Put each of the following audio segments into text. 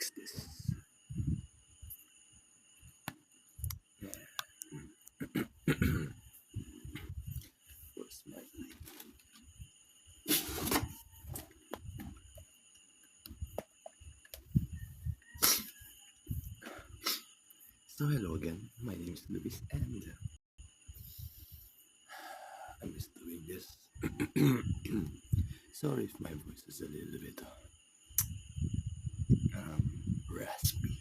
fix this. Where's my So hello again. My name is Luis, and I'm just doing this. Sorry if my voice is a little bit raspy.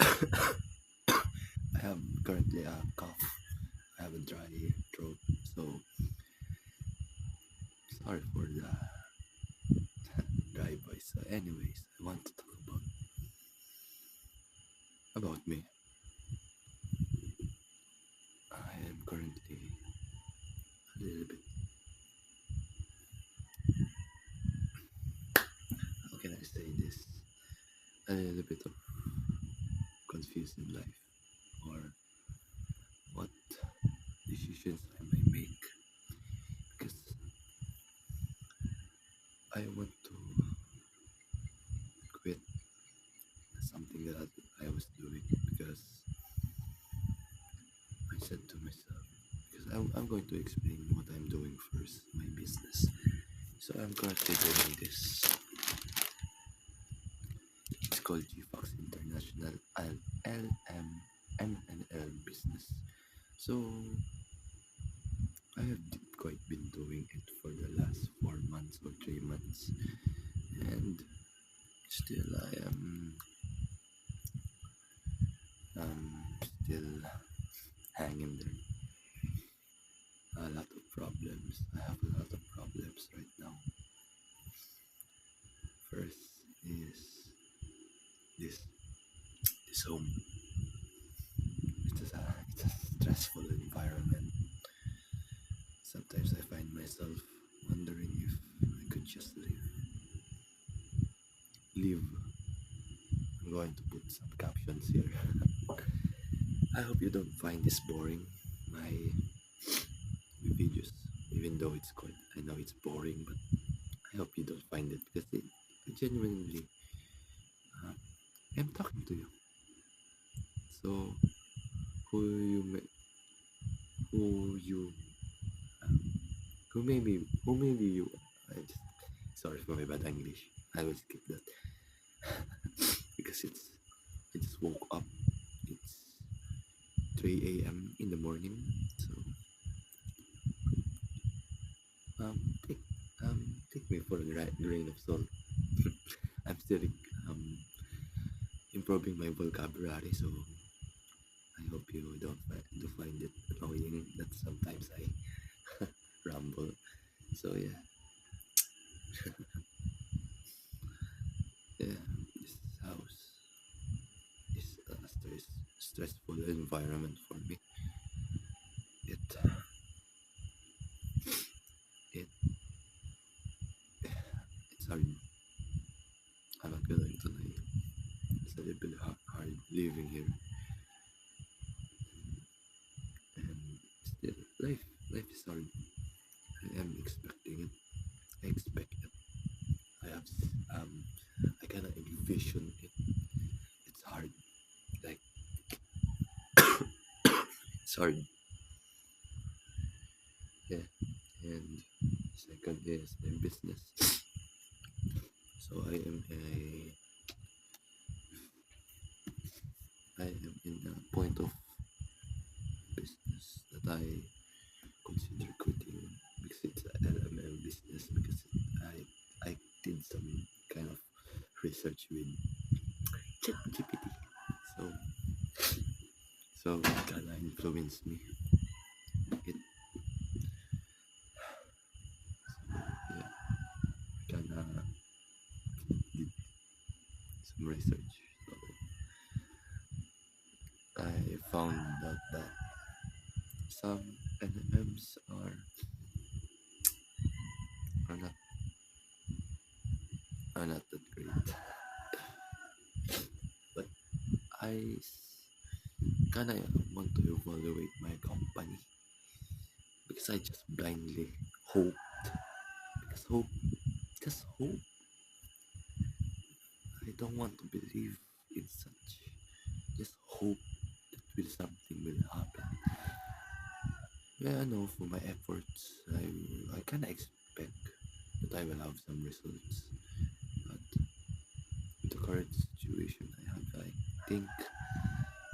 I have currently a cough. I have a dry throat, so sorry for the dry voice. So anyways, I want to talk about me. I am currently a little bit. How can I say this? A little bit of confused in life, or what decisions I may make, because I want to quit something that I was doing, because I said to myself, because I'm going to explain what I'm doing first, my business. So I'm currently doing this. It's called GFox International LMNL business. So I have quite been doing it for the last 4 months or 3 months, and still I am still hanging there. A lot of problems. I have a lot of problems right now. First is this home. It's a stressful environment. Sometimes I find myself wondering if I could just leave. I'm going to put some captions here. I hope you don't find this boring, my videos, even though I know it's boring, but I hope you don't find it, because it genuinely, I'm talking to you. So who you may, who you, who maybe you, I just, sorry for my bad English. I will skip that because I just woke up. It's 3 a.m. in the morning, so take take me for a grain of salt. I'm still improving my vocabulary, so I hope you don't find it annoying that sometimes I ramble. So yeah, this house is a stressful environment for me. It it it's hard. I'm not going to lie. It's a little bit hard living here, and still life is hard. I am expecting it. I expect it. I have I cannot envision it. It's hard. Like it's hard. Yeah. And second is my business. So I am in a point of business that I consider quitting, because it's a LMM business, because I did some kind of research with ChatGPT. So it kinda influenced me. It Yeah, kinda did some research. So I found out that some LMMs are not that great. But I kinda want to evaluate my company, because I just blindly hoped, because hope, just hope. I don't want to believe in such. Just hope that something will happen. Yeah, I know for my efforts, I kind of expect that I will have some results. But with the current situation I have, I think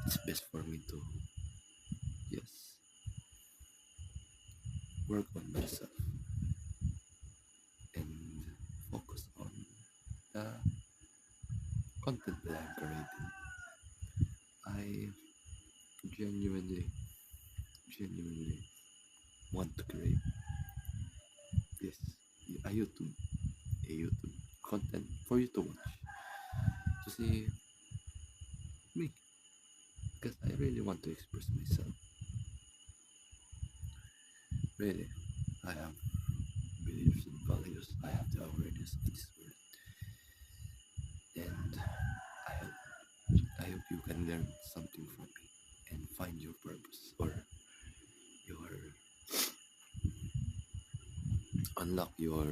it's best for me to just work on myself and focus on the content that I'm creating. I genuinely, genuinely want to create this a YouTube content for you to watch, to see me, because I really want to express myself. Really, I have beliefs and values. I have the awareness of this world, and I hope you can learn something from me and find your purpose or your unlock your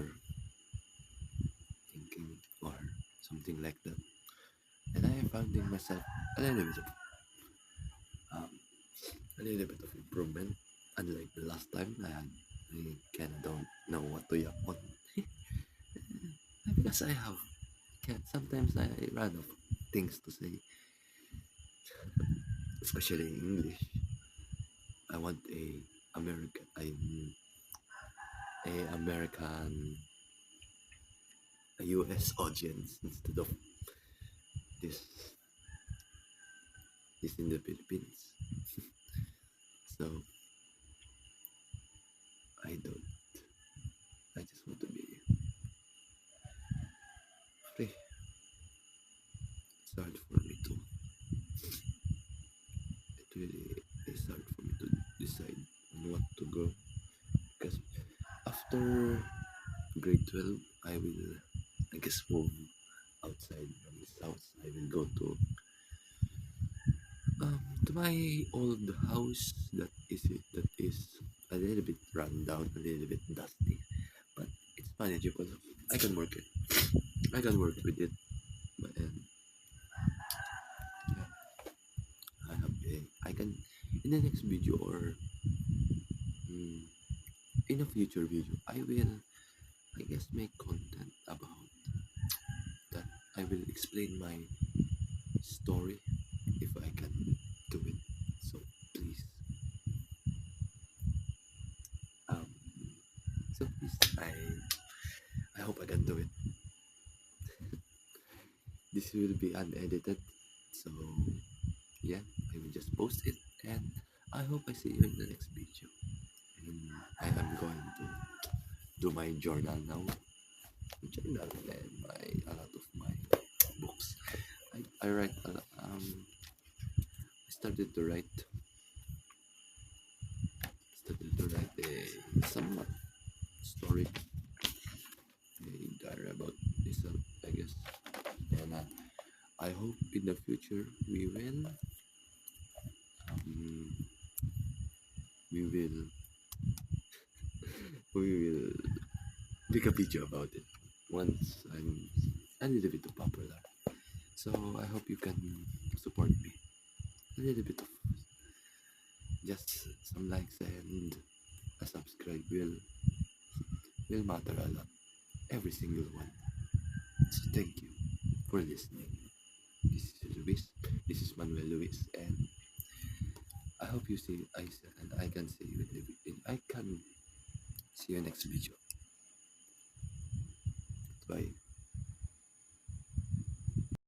thinking or something like that. And I am finding myself a little bit of um, a little bit of improvement. Unlike the last time, I kind of don't know what to yap on because I have can sometimes I run out of things to say, especially in English. I want a American, a US audience instead of this this in the Philippines. So I don't. I just want to be free. It's hard for me to. It really is hard for me to decide on what to go because after grade 12, I will, I guess, move outside from this house. I will go to my old house that is a little bit run down, a little bit dusty, but it's manageable. I can work it. I can work with it. But yeah, I can in the next video or mm, in a future video, I will, I guess, make content about that. I will explain my story if I can do it. So please, um, I hope I can do it. This will be unedited, so yeah, I will just post it, and I hope I see you in the next video. And I am going to do my journal now. Journal and a lot of my books. I write a lot. I started to write a somewhat story, a diary about myself, I guess. And I hope in the future um, we will we will make a video about it once I'm a little bit popular. So I hope you can support me. A little bit of just some likes and a subscribe will matter a lot. Every single one. So thank you for listening. This is Luis. This is Manuel Luis, and I hope you see and I can see you I can see you next video. Bye.